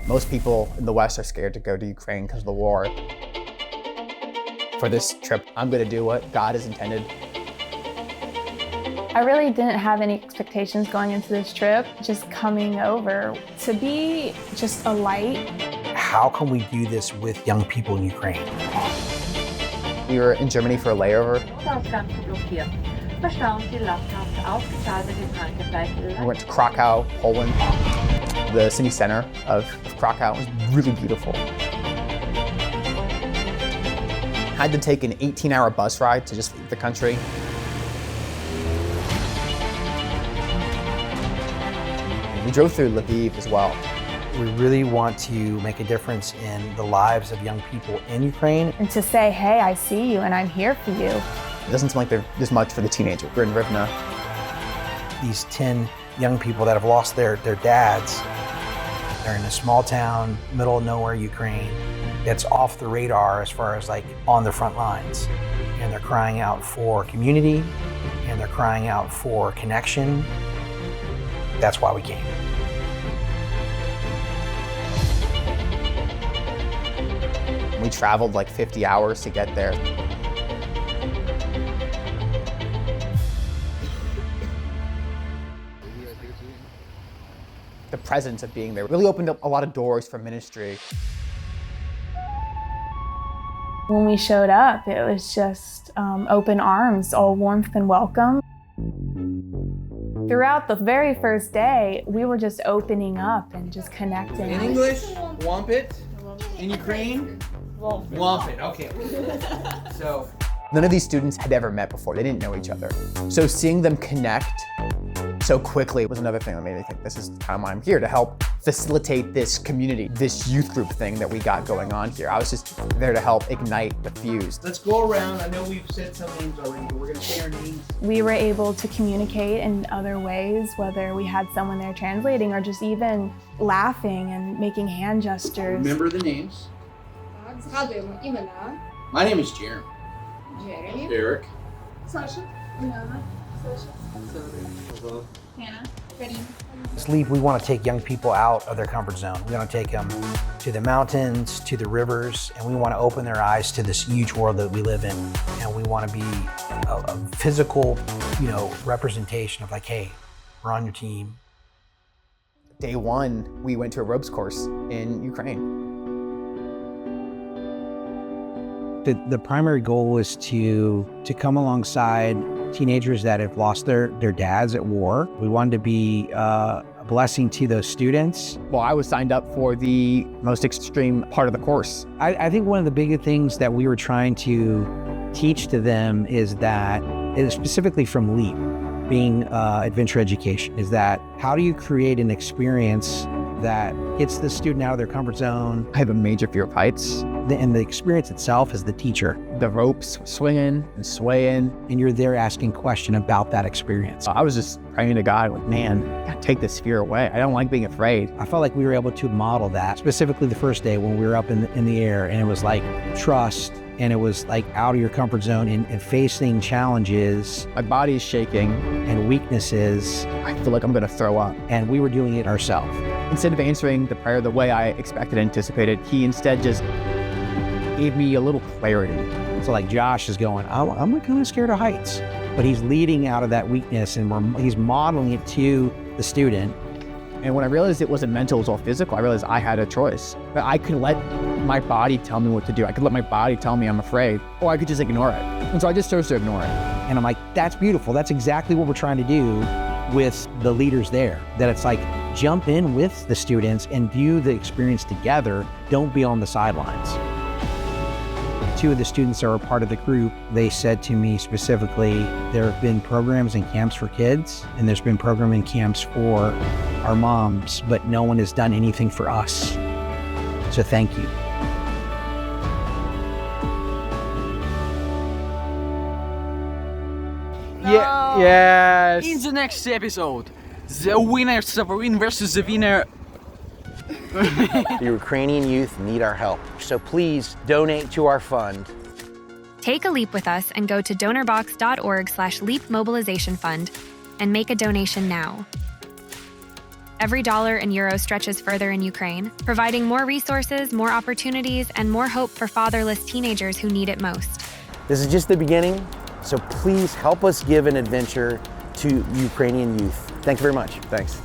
Most people in the West are scared to go to Ukraine because of the war. For this trip, I'm gonna do what God has intended. I really didn't have any expectations going into this trip, just coming over to be just a light. How can we do this with young people in Ukraine? We were in Germany for a layover. We went to Krakow, Poland. The city center of Krakow was really beautiful. Had to take an 18-hour bus ride to just leave the country. We drove through Lviv as well. We really want to make a difference in the lives of young people in Ukraine. And to say, hey, I see you and I'm here for you. It doesn't seem like there's much for the teenager. We're in Rivne. These 10 young people that have lost their dads, they're in a small town, middle of nowhere Ukraine, that's off the radar as far as like on the front lines. And they're crying out for community, and they're crying out for connection. That's why we came. We traveled like 50 hours to get there. The presence of being there really opened up a lot of doors for ministry. When we showed up, it was just open arms, all warmth and welcome. Throughout the very first day, we were just opening up and just connecting. In English, wampit. In Ukraine, wampit. Okay. So. None of these students had ever met before. They didn't know each other. So seeing them connect so quickly was another thing that made me think this is kind of why I'm here, to help facilitate this community, this youth group thing that we got going on here. I was just there to help ignite the fuse. Let's go around. I know we've said some names already, but we're gonna say our names. We were able to communicate in other ways, whether we had someone there translating or just even laughing and making hand gestures. Remember the names. Згадуємо імена. My name is Jeremy. Jeremy. Eric. Sasha. Anna. Sasha. Hannah. Ready. This LEAP, we want to take young people out of their comfort zone. We want to take them to the mountains, to the rivers, and we want to open their eyes to this huge world that we live in. And we want to be a physical, representation of like, hey, we're on your team. Day one, we went to a ropes course in Ukraine. The primary goal is to come alongside teenagers that have lost their dads at war. We wanted to be a blessing to those students. Well, I was signed up for the most extreme part of the course. I think one of the biggest things that we were trying to teach to them is that, specifically from LEAP, being adventure education, is that how do you create an experience that gets the student out of their comfort zone? I have a major fear of heights. And the experience itself is the teacher. The ropes swinging and swaying. And you're there asking questions about that experience. I was just praying to God, like, man, God, take this fear away. I don't like being afraid. I felt like we were able to model that, specifically the first day when we were up in the air, and it was like trust, and it was like out of your comfort zone and facing challenges. My body is shaking. And weaknesses. I feel like I'm gonna throw up. And we were doing it ourselves. Instead of answering the prayer the way I expected and anticipated, he instead just gave me a little clarity. So like Josh is going, I'm kind of scared of heights, but he's leading out of that weakness, and he's modeling it to the student. And when I realized it wasn't mental, it was all physical, I realized I had a choice. That I could let my body tell me what to do. I could let my body tell me I'm afraid, or I could just ignore it. And so I just chose to ignore it. And I'm like, that's beautiful. That's exactly what we're trying to do with the leaders there. That it's like, jump in with the students and view the experience together. Don't be on the sidelines. Two of the students that are a part of the group, they said to me specifically, there have been programs and camps for kids, and there's been program and camps for our moms, but no one has done anything for us. So thank you. Yeah, yes. In the next episode, the winners of win versus the winner. The Ukrainian youth need our help, so please donate to our fund. Take a leap with us and go to donorbox.org/leap mobilization fund and make a donation now. every dollar and euro stretches further in Ukraine, providing more resources, more opportunities, and more hope for fatherless teenagers who need it most. This is just the beginning, so please help us give an adventure to Ukrainian youth. Thank you very much. Thanks.